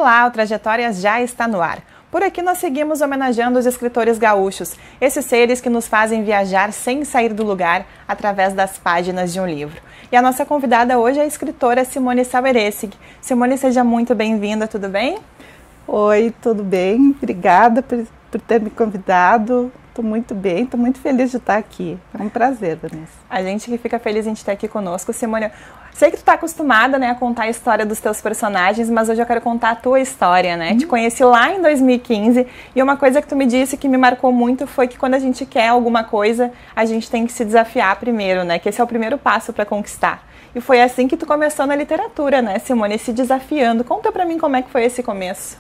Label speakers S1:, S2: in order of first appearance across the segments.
S1: Olá, o Trajetórias já está no ar. Por aqui nós seguimos homenageando os escritores gaúchos, esses seres que nos fazem viajar sem sair do lugar através das páginas de um livro. E a nossa convidada hoje é a escritora Simone Saueressig. Simone, seja muito bem-vinda, tudo bem?
S2: Oi, tudo bem? Obrigada por ter me convidado. Estou muito bem, estou muito feliz de estar aqui. É um prazer, Vanessa.
S1: A gente que fica feliz em te ter aqui conosco, Simone. Sei que tu está acostumada, né, a contar a história dos teus personagens, mas hoje eu quero contar a tua história, né? Te conheci lá em 2015 e uma coisa que tu me disse que me marcou muito foi que quando a gente quer alguma coisa, a gente tem que se desafiar primeiro, né? Que esse é o primeiro passo para conquistar. E foi assim que tu começou na literatura, né, Simone? Se desafiando. Conta para mim como é que foi esse começo.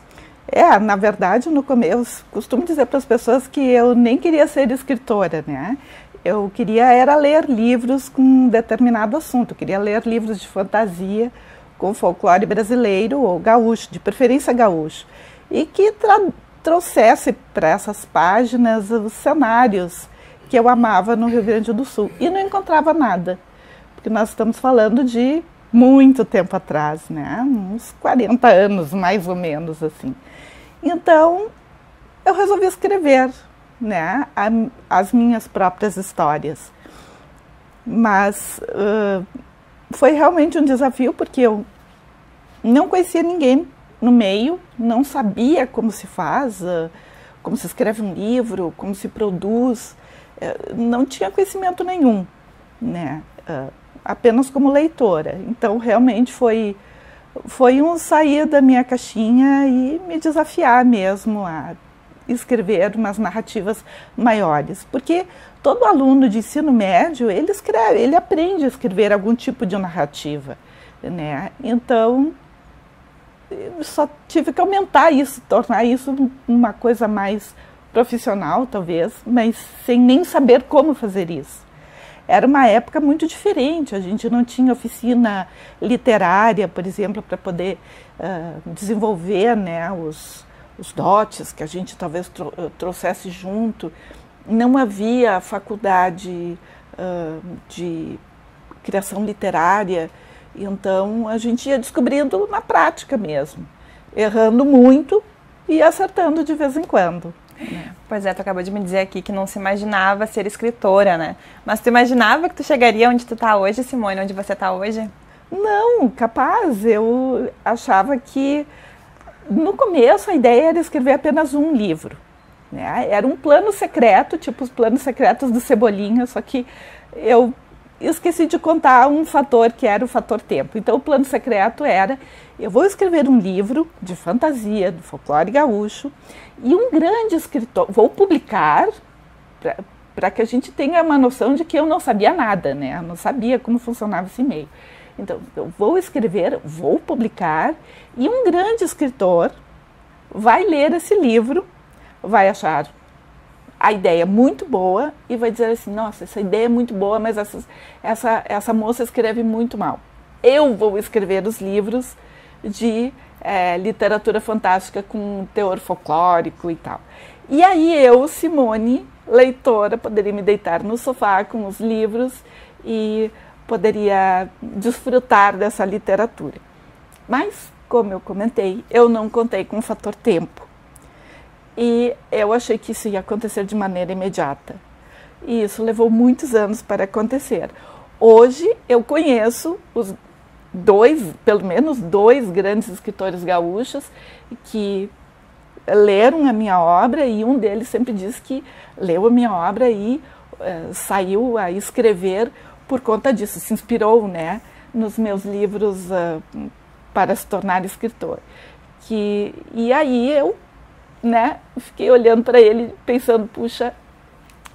S2: Na verdade, no começo, costumo dizer para as pessoas que eu nem queria ser escritora, né? Eu queria ler livros com um determinado assunto. Eu queria ler livros de fantasia com folclore brasileiro ou gaúcho, de preferência gaúcho. E que trouxesse para essas páginas os cenários que eu amava no Rio Grande do Sul. E não encontrava nada, porque nós estamos falando de muito tempo atrás, né? Uns 40 anos, mais ou menos, assim. Então, eu resolvi escrever, né, as minhas próprias histórias. Mas foi realmente um desafio, porque eu não conhecia ninguém no meio, não sabia como se faz, como se escreve um livro, como se produz, não tinha conhecimento nenhum, né, apenas como leitora. Então, realmente foi um sair da minha caixinha e me desafiar mesmo a escrever umas narrativas maiores, porque todo aluno de ensino médio, ele aprende a escrever algum tipo de narrativa, né? Então, eu só tive que aumentar isso, tornar isso uma coisa mais profissional, talvez, mas sem nem saber como fazer isso. Era uma época muito diferente, a gente não tinha oficina literária, por exemplo, para poder desenvolver, né, os dotes que a gente talvez trouxesse junto. Não havia faculdade de criação literária, então a gente ia descobrindo na prática mesmo, errando muito e acertando de vez em quando.
S1: Pois é, tu acabou de me dizer aqui que não se imaginava ser escritora, né? Mas tu imaginava que tu chegaria onde tu tá hoje, Simone, onde você tá hoje?
S2: Não, capaz. Eu achava que no começo a ideia era escrever apenas um livro, né? Era um plano secreto, tipo os planos secretos do Cebolinha, só que eu esqueci de contar um fator que era o fator tempo. Então o plano secreto era: eu vou escrever um livro de fantasia, do folclore gaúcho, e um grande escritor, vou publicar, para que a gente tenha uma noção de que eu não sabia nada, né? Eu não sabia como funcionava esse meio. Então, eu vou escrever, vou publicar, e um grande escritor vai ler esse livro, vai achar a ideia muito boa e vai dizer assim: nossa, essa ideia é muito boa, mas essa moça escreve muito mal. Eu vou escrever os livros de literatura fantástica com teor folclórico e tal. E aí eu, Simone, leitora, poderia me deitar no sofá com os livros e poderia desfrutar dessa literatura. Mas, como eu comentei, eu não contei com o fator tempo. E eu achei que isso ia acontecer de maneira imediata. E isso levou muitos anos para acontecer. Hoje eu conheço pelo menos dois grandes escritores gaúchos que leram a minha obra, e um deles sempre diz que leu a minha obra e saiu a escrever por conta disso, se inspirou, né, nos meus livros para se tornar escritor. E aí eu, né, fiquei olhando para ele pensando: puxa,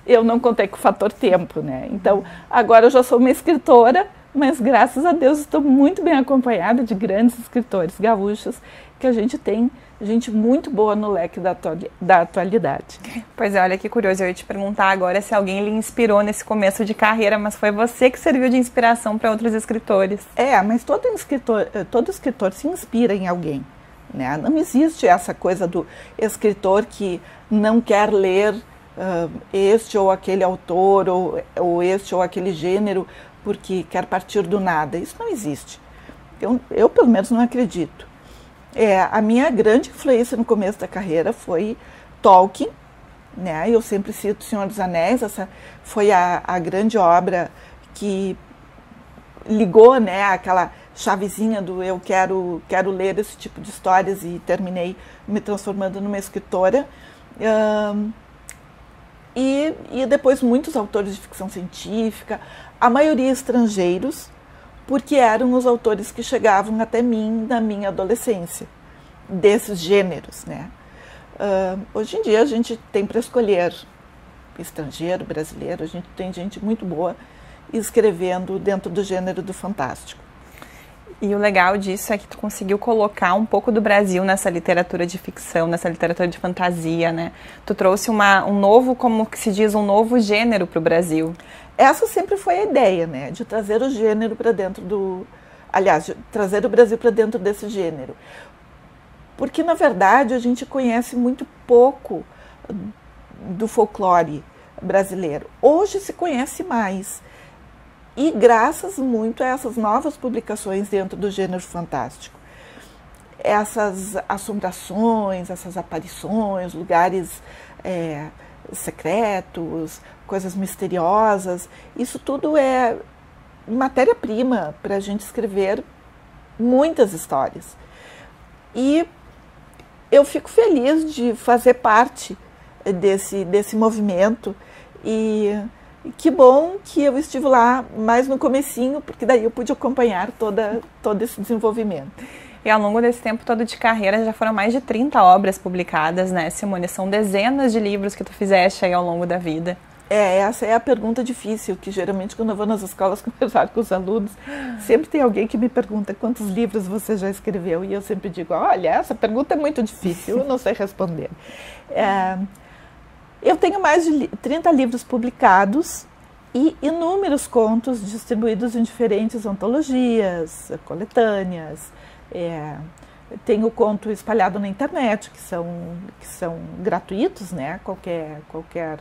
S2: eu não contei com o fator tempo, né? Então agora eu já sou uma escritora, mas graças a Deus estou muito bem acompanhada de grandes escritores gaúchos, que a gente tem gente muito boa no leque da atualidade.
S1: Pois é, olha que curioso, eu ia te perguntar agora se alguém lhe inspirou nesse começo de carreira, mas foi você que serviu de inspiração para outros escritores.
S2: Mas todo escritor se inspira em alguém, né? Não existe essa coisa do escritor que não quer ler este ou aquele autor, ou este ou aquele gênero, porque quer partir do nada. Isso não existe. Eu pelo menos, não acredito. A minha grande influência no começo da carreira foi Tolkien, né? Eu sempre cito O Senhor dos Anéis, essa foi a grande obra que ligou, né, aquela chavezinha do eu quero ler esse tipo de histórias, e terminei me transformando numa escritora. E depois muitos autores de ficção científica, a maioria estrangeiros, porque eram os autores que chegavam até mim na minha adolescência, desses gêneros, né? Hoje em dia a gente tem para escolher estrangeiro, brasileiro, a gente tem gente muito boa escrevendo dentro do gênero do fantástico.
S1: E o legal disso é que tu conseguiu colocar um pouco do Brasil nessa literatura de ficção, nessa literatura de fantasia, né? Tu trouxe um novo, como que se diz, um novo gênero para o Brasil.
S2: Essa sempre foi a ideia, né? De trazer o gênero para dentro do... Aliás, de trazer o Brasil para dentro desse gênero. Porque, na verdade, a gente conhece muito pouco do folclore brasileiro. Hoje se conhece mais. E graças muito a essas novas publicações dentro do gênero fantástico. Essas assombrações, essas aparições, lugares secretos, coisas misteriosas, isso tudo é matéria-prima para a gente escrever muitas histórias. E eu fico feliz de fazer parte desse movimento, e que bom que eu estive lá mais no comecinho, porque daí eu pude acompanhar todo esse desenvolvimento.
S1: E ao longo desse tempo todo de carreira já foram mais de 30 obras publicadas, né, Simone? São dezenas de livros que tu fizeste aí ao longo da vida.
S2: Essa é a pergunta difícil, que geralmente quando eu vou nas escolas conversar com os alunos, sempre tem alguém que me pergunta quantos livros você já escreveu, e eu sempre digo, olha, essa pergunta é muito difícil, eu não sei responder. Eu tenho mais de 30 livros publicados e inúmeros contos distribuídos em diferentes antologias, coletâneas. Tenho conto espalhado na internet, que são gratuitos, né? Qualquer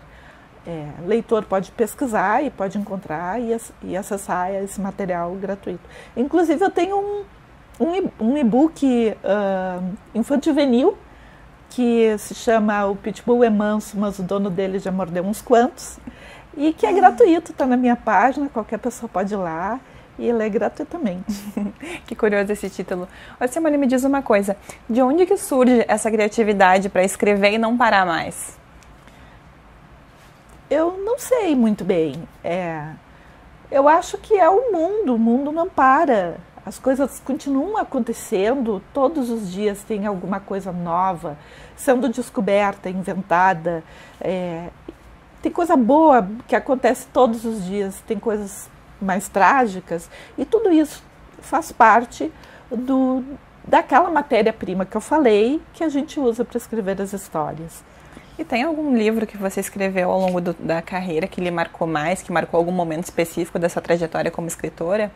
S2: leitor pode pesquisar e pode encontrar e acessar esse material gratuito. Inclusive eu tenho um e-book infanto-juvenil, que se chama O Pitbull é Manso, mas o dono dele já mordeu uns quantos, e que é gratuito, está na minha página, qualquer pessoa pode ir lá e ler gratuitamente.
S1: Que curioso esse título. Ô, Simone, me diz uma coisa, de onde que surge essa criatividade para escrever e não parar mais?
S2: Eu não sei muito bem. Eu acho que é o mundo não para. As coisas continuam acontecendo, todos os dias tem alguma coisa nova, sendo descoberta, inventada. Tem coisa boa que acontece todos os dias, tem coisas mais trágicas, e tudo isso faz parte daquela matéria-prima que eu falei, que a gente usa para escrever as histórias.
S1: E tem algum livro que você escreveu ao longo da carreira que lhe marcou mais, que marcou algum momento específico da sua trajetória como escritora?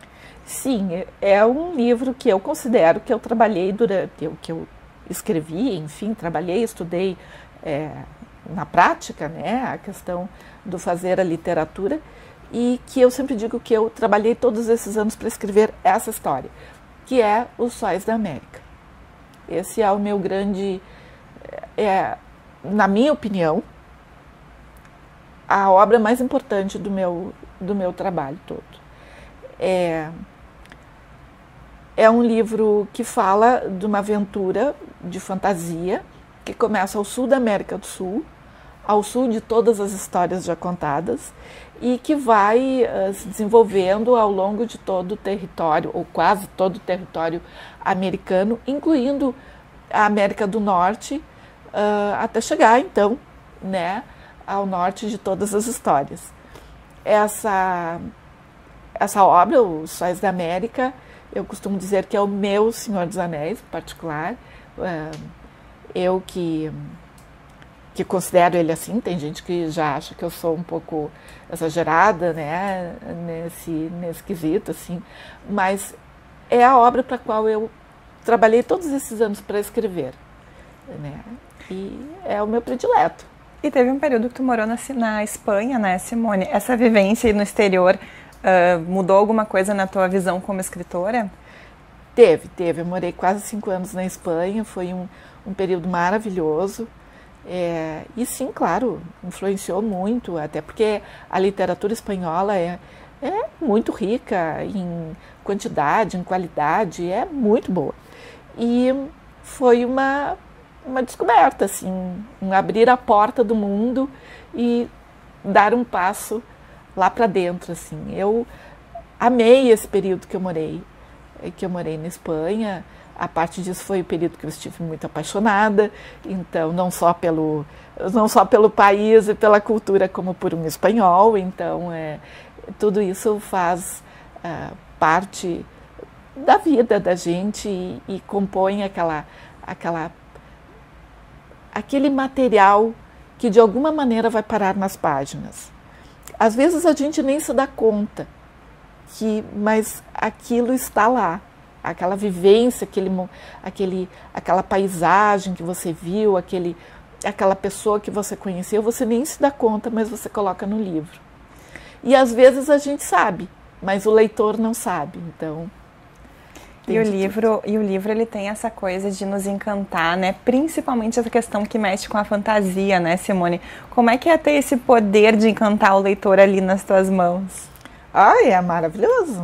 S2: Sim, é um livro que eu considero que eu trabalhei que eu escrevi, enfim, trabalhei, estudei na prática, né, a questão do fazer a literatura, e que eu sempre digo que eu trabalhei todos esses anos para escrever essa história, que é Os Sóis da América. Esse é o meu grande, na minha opinião, a obra mais importante do meu trabalho todo. É um livro que fala de uma aventura de fantasia que começa ao sul da América do Sul, ao sul de todas as histórias já contadas, e que vai se desenvolvendo ao longo de todo o território, ou quase todo o território americano, incluindo a América do Norte, até chegar, então, né, ao norte de todas as histórias. Essa obra, Os Sóis da América, eu costumo dizer que é o meu Senhor dos Anéis, em particular. Eu que considero ele assim, tem gente que já acha que eu sou um pouco exagerada, né, nesse quesito, assim, mas é a obra para a qual eu trabalhei todos esses anos para escrever, né, e é o meu predileto.
S1: E teve um período que tu morou na Espanha, né, Simone? Essa vivência no exterior mudou alguma coisa na tua visão como escritora?
S2: Teve. Eu morei quase 5 anos na Espanha, foi um período maravilhoso. E sim, claro, influenciou muito, até porque a literatura espanhola é muito rica em quantidade, em qualidade, é muito boa. E foi uma descoberta, assim, um abrir a porta do mundo e dar um passo lá para dentro, assim. Eu amei esse período que eu morei na Espanha. A parte disso foi o período que eu estive muito apaixonada, então não só pelo país e pela cultura, como por um espanhol. Então tudo isso faz parte da vida da gente e compõe aquele material que de alguma maneira vai parar nas páginas. Às vezes a gente nem se dá conta, mas aquilo está lá. Aquela vivência, aquela paisagem que você viu, aquela pessoa que você conheceu, você nem se dá conta, mas você coloca no livro. E às vezes a gente sabe, mas o leitor não sabe. Então,
S1: e o livro ele tem essa coisa de nos encantar, né? Principalmente essa questão que mexe com a fantasia, né, Simone? Como é que é ter esse poder de encantar o leitor ali nas tuas mãos?
S2: É maravilhoso.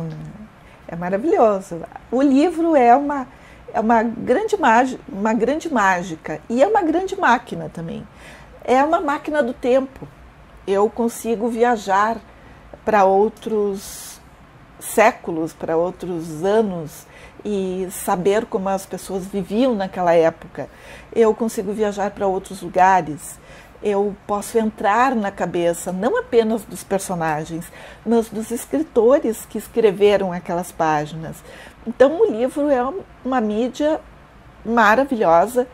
S2: É maravilhoso. O livro é uma grande mágica e é uma grande máquina também. É uma máquina do tempo. Eu consigo viajar para outros séculos, para outros anos e saber como as pessoas viviam naquela época. Eu consigo viajar para outros lugares. Eu posso entrar na cabeça, não apenas dos personagens, mas dos escritores que escreveram aquelas páginas. Então, o livro é uma mídia maravilhosa,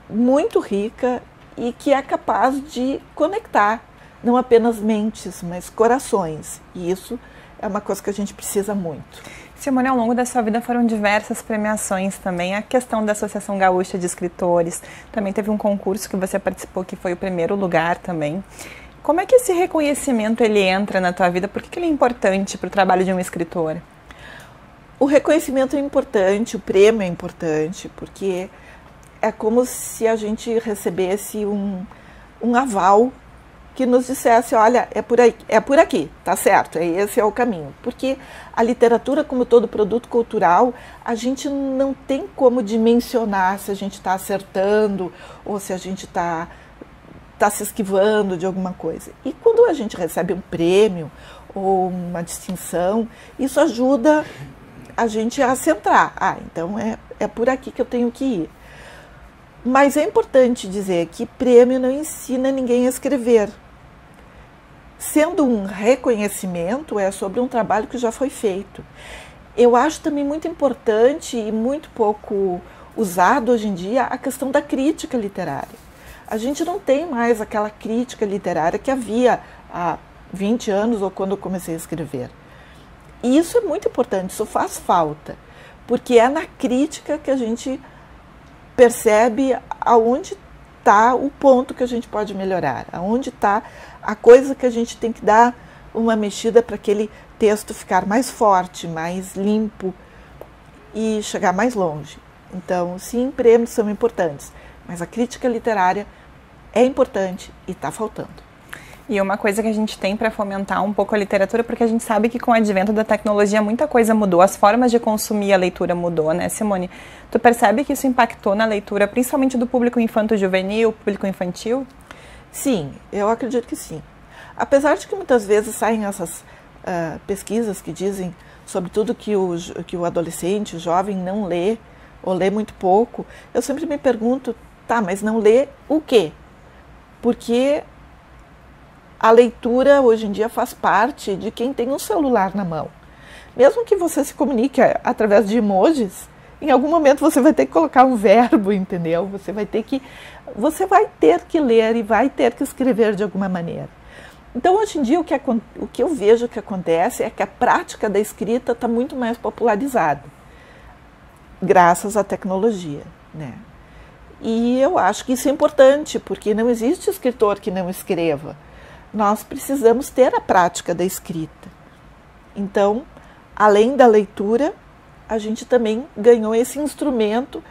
S2: muito rica e que é capaz de conectar, não apenas mentes, mas corações. E isso é uma coisa que a gente precisa muito.
S1: Simone, ao longo da sua vida foram diversas premiações também. A questão da Associação Gaúcha de Escritores, também teve um concurso que você participou, que foi o primeiro lugar também. Como é que esse reconhecimento ele entra na tua vida? Por que ele é importante para o trabalho de um escritor?
S2: O reconhecimento é importante, o prêmio é importante, porque é como se a gente recebesse um aval que nos dissesse, olha, é por aqui, tá certo, esse é o caminho. Porque a literatura, como todo produto cultural, a gente não tem como dimensionar se a gente está acertando ou se a gente está se esquivando de alguma coisa. E quando a gente recebe um prêmio ou uma distinção, isso ajuda a gente a centrar. Então é por aqui que eu tenho que ir. Mas é importante dizer que prêmio não ensina ninguém a escrever. Sendo um reconhecimento, é sobre um trabalho que já foi feito. Eu acho também muito importante e muito pouco usado hoje em dia a questão da crítica literária. A gente não tem mais aquela crítica literária que havia há 20 anos ou quando eu comecei a escrever. E isso é muito importante, isso faz falta, porque é na crítica que a gente percebe aonde está o ponto que a gente pode melhorar, aonde está a coisa que a gente tem que dar uma mexida para aquele texto ficar mais forte, mais limpo e chegar mais longe. Então, sim, prêmios são importantes, mas a crítica literária é importante e está faltando.
S1: E uma coisa que a gente tem para fomentar um pouco a literatura, porque a gente sabe que com o advento da tecnologia muita coisa mudou, as formas de consumir a leitura mudou, né, Simone? Tu percebe que isso impactou na leitura, principalmente do público infanto-juvenil, público infantil?
S2: Sim, eu acredito que sim. Apesar de que muitas vezes saem essas pesquisas que dizem, sobretudo, que o adolescente, o jovem não lê, ou lê muito pouco, eu sempre me pergunto, tá, mas não lê o quê? Porque a leitura hoje em dia faz parte de quem tem um celular na mão. Mesmo que você se comunique através de emojis, em algum momento você vai ter que colocar um verbo, entendeu? Você vai ter que ler e vai ter que escrever de alguma maneira. Então, hoje em dia, o que eu vejo que acontece é que a prática da escrita está muito mais popularizada, graças à tecnologia, né? E eu acho que isso é importante, porque não existe escritor que não escreva. Nós precisamos ter a prática da escrita. Então, além da leitura, a gente também ganhou esse instrumento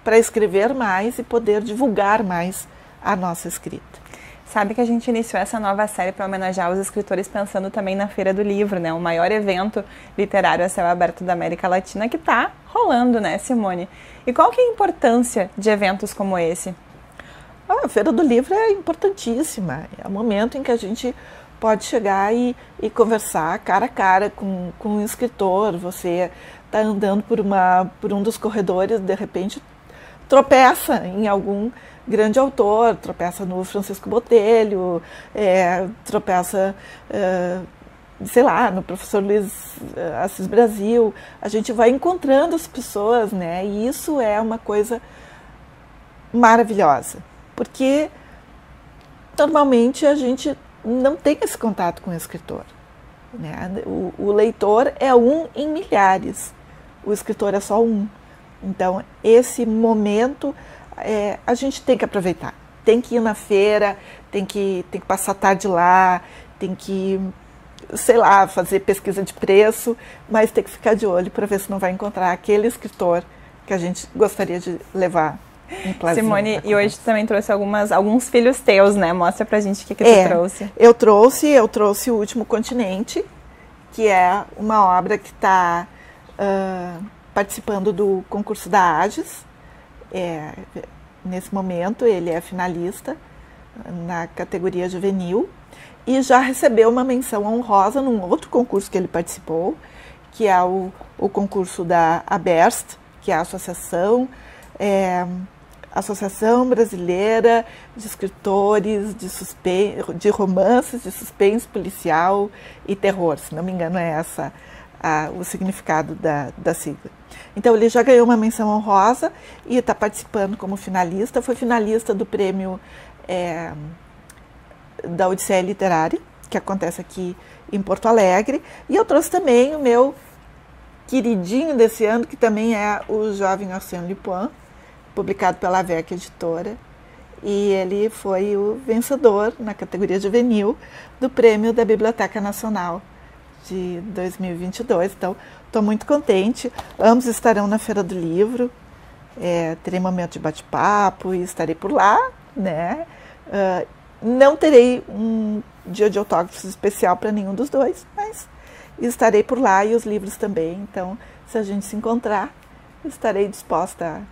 S2: para escrever mais e poder divulgar mais a nossa escrita.
S1: Sabe que a gente iniciou essa nova série para homenagear os escritores pensando também na Feira do Livro, né? O maior evento literário a céu aberto da América Latina que está rolando, né, Simone? E qual que é a importância de eventos como esse?
S2: A Feira do Livro é importantíssima. É o momento em que a gente pode chegar e conversar cara a cara com um escritor. Você está andando por um dos corredores, de repente tropeça em algum grande autor, tropeça no Francisco Botelho, tropeça, sei lá, no professor Luiz Assis Brasil. A gente vai encontrando as pessoas, né? E isso é uma coisa maravilhosa, porque normalmente a gente não tem esse contato com o escritor, né? O leitor é um em milhares, o escritor é só um. Então, esse momento a gente tem que aproveitar. Tem que ir na feira, tem que passar a tarde lá, tem que, sei lá, fazer pesquisa de preço, mas tem que ficar de olho para ver se não vai encontrar aquele escritor que a gente gostaria de levar em Plazinha.
S1: Simone, e hoje também trouxe alguns filhos teus, né? Mostra pra gente o que tu trouxe.
S2: Eu trouxe O Último Continente, que é uma obra que está participando do concurso da AGES. Nesse momento ele é finalista na categoria juvenil e já recebeu uma menção honrosa num outro concurso que ele participou, que é o concurso da ABERST, que é a Associação Brasileira de Escritores de Romances de Suspense Policial e Terror. Se não me engano é essa o significado da sigla. Então ele já ganhou uma menção honrosa e está participando como finalista. Foi finalista do prêmio da Odisseia Literária, que acontece aqui em Porto Alegre. E eu trouxe também o meu queridinho desse ano, que também é o Jovem Arsène Lupin, publicado pela AVEC Editora. E ele foi o vencedor na categoria juvenil do prêmio da Biblioteca Nacional de 2022, então estou muito contente. Ambos estarão na Feira do Livro, terei momento de bate-papo e estarei por lá, né? Não terei um dia de autógrafos especial para nenhum dos dois, mas estarei por lá e os livros também, então se a gente se encontrar, estarei disposta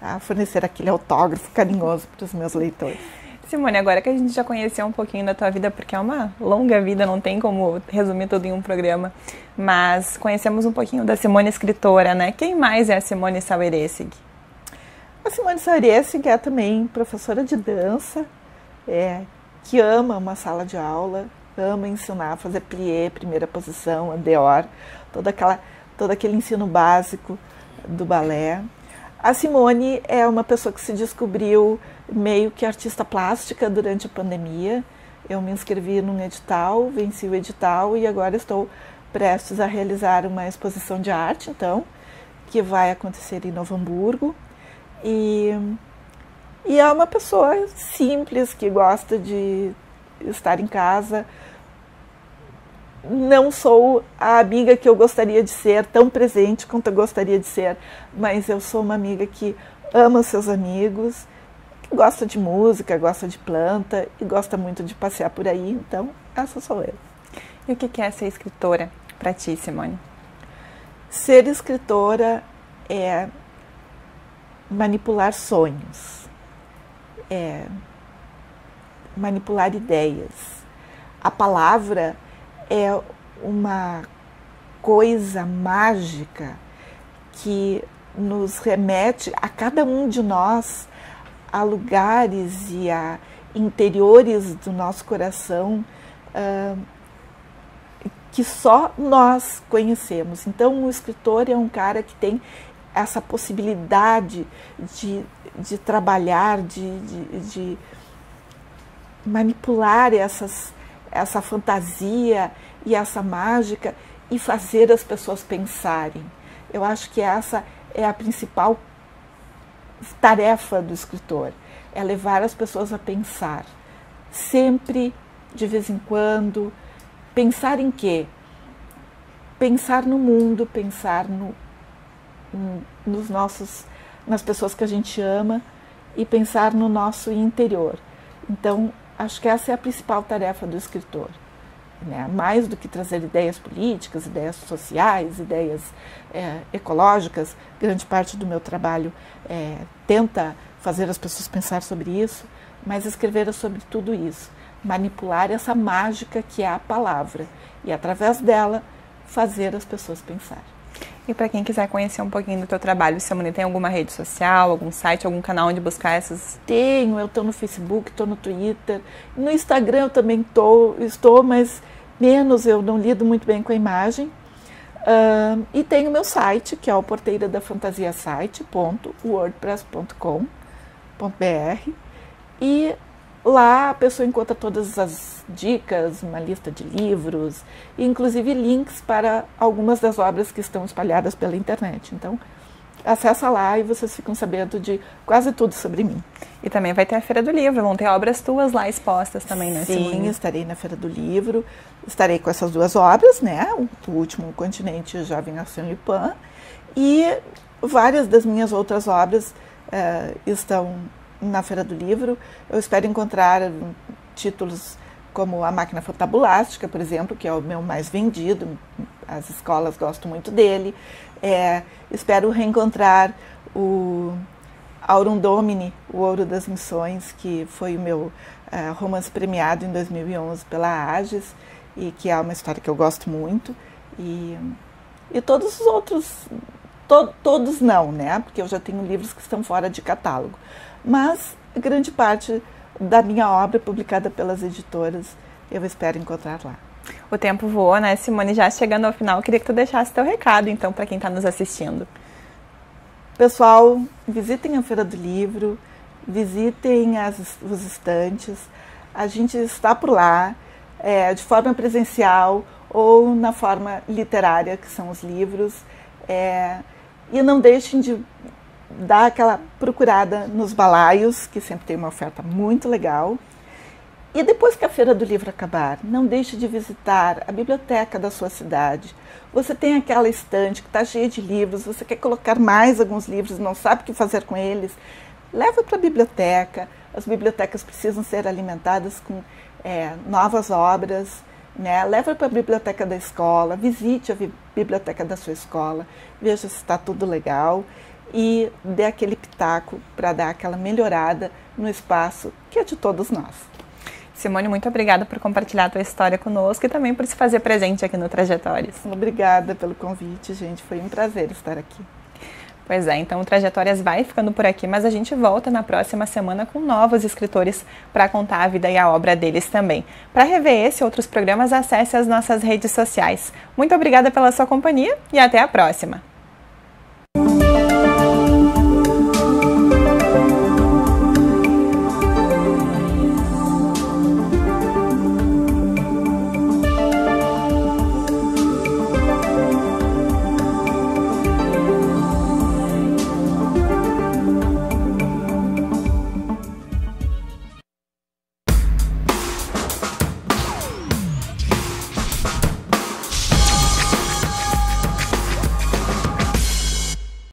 S2: a fornecer aquele autógrafo carinhoso para os meus leitores.
S1: Simone, agora que a gente já conheceu um pouquinho da tua vida, porque é uma longa vida, não tem como resumir tudo em um programa, mas conhecemos um pouquinho da Simone escritora, né? Quem mais é a Simone Saueressig?
S2: A Simone Saueressig é também professora de dança, que ama uma sala de aula, ama ensinar a fazer plié, primeira posição, andeor, todo aquele ensino básico do balé. A Simone é uma pessoa que se descobriu meio que artista plástica durante a pandemia. Eu me inscrevi num edital, venci o edital e agora estou prestes a realizar uma exposição de arte, então, que vai acontecer em Novo Hamburgo. E é uma pessoa simples, que gosta de estar em casa. Não sou a amiga que eu gostaria de ser, tão presente quanto eu gostaria de ser, mas eu sou uma amiga que ama seus amigos, que gosta de música, gosta de planta e gosta muito de passear por aí, então essa sou eu.
S1: E o que é ser escritora para ti, Simone?
S2: Ser escritora é manipular sonhos, é manipular ideias. A palavra é uma coisa mágica que nos remete a cada um de nós a lugares e a interiores do nosso coração que só nós conhecemos. Então, o escritor é um cara que tem essa possibilidade de trabalhar, de manipular essa fantasia e essa mágica e fazer as pessoas pensarem. Eu acho que essa é a principal tarefa do escritor, é levar as pessoas a pensar. Sempre, de vez em quando, pensar em quê? Pensar no mundo, pensar nas pessoas que a gente ama e pensar no nosso interior. Então, acho que essa é a principal tarefa do escritor, né? Mais do que trazer ideias políticas, ideias sociais, ideias ecológicas. Grande parte do meu trabalho tenta fazer as pessoas pensar sobre isso, mas escrever sobre tudo isso, manipular essa mágica que é a palavra e, através dela, fazer as pessoas pensar.
S1: E para quem quiser conhecer um pouquinho do teu trabalho, Simone, tem alguma rede social, algum site, algum canal onde buscar essas?
S2: Tenho, eu estou no Facebook, estou no Twitter, no Instagram eu também estou, mas menos, eu não lido muito bem com a imagem. E tenho meu site, que é o porteiradafantasiasite.wordpress.com.br, e lá a pessoa encontra todas as dicas, uma lista de livros, e inclusive links para algumas das obras que estão espalhadas pela internet. Então, acessa lá e vocês ficam sabendo de quase tudo sobre mim.
S1: E também vai ter a Feira do Livro, vão ter obras tuas lá expostas também, né,
S2: Sim,
S1: Simone?
S2: estarei na Feira do Livro, estarei com essas duas obras, né? O Último Continente e o Jovem Arsène Lupin, e várias das minhas outras obras estão na Feira do Livro. Eu espero encontrar títulos como A Máquina Fantabulástica, por exemplo, que é o meu mais vendido, as escolas gostam muito dele. Espero reencontrar o Aurum Domini, o Ouro das Missões, que foi o meu romance premiado em 2011 pela Ages, e que é uma história que eu gosto muito. E todos os outros, todos não, né? Porque eu já tenho livros que estão fora de catálogo. Mas grande parte da minha obra publicada pelas editoras eu espero encontrar lá.
S1: O tempo voa, né, Simone? Já chegando ao final, eu queria que tu deixasse teu recado, então, para quem está nos assistindo.
S2: Pessoal, visitem a Feira do Livro, visitem os estantes. A gente está por lá, de forma presencial ou na forma literária, que são os livros. E não deixem de dar aquela procurada nos balaios, que sempre tem uma oferta muito legal. E depois que a Feira do Livro acabar, não deixe de visitar a biblioteca da sua cidade. Você tem aquela estante que está cheia de livros, você quer colocar mais alguns livros, não sabe o que fazer com eles, leva para a biblioteca. As bibliotecas precisam ser alimentadas com novas obras, né? Leva para a biblioteca da escola, visite a biblioteca da sua escola, veja se está tudo legal e dê aquele pitaco para dar aquela melhorada no espaço que é de todos nós.
S1: Simone, muito obrigada por compartilhar a tua história conosco e também por se fazer presente aqui no Trajetórias.
S2: Obrigada pelo convite, gente. Foi um prazer estar aqui.
S1: Pois é, então o Trajetórias vai ficando por aqui, mas a gente volta na próxima semana com novos escritores para contar a vida e a obra deles também. Para rever esse e outros programas, acesse as nossas redes sociais. Muito obrigada pela sua companhia e até a próxima!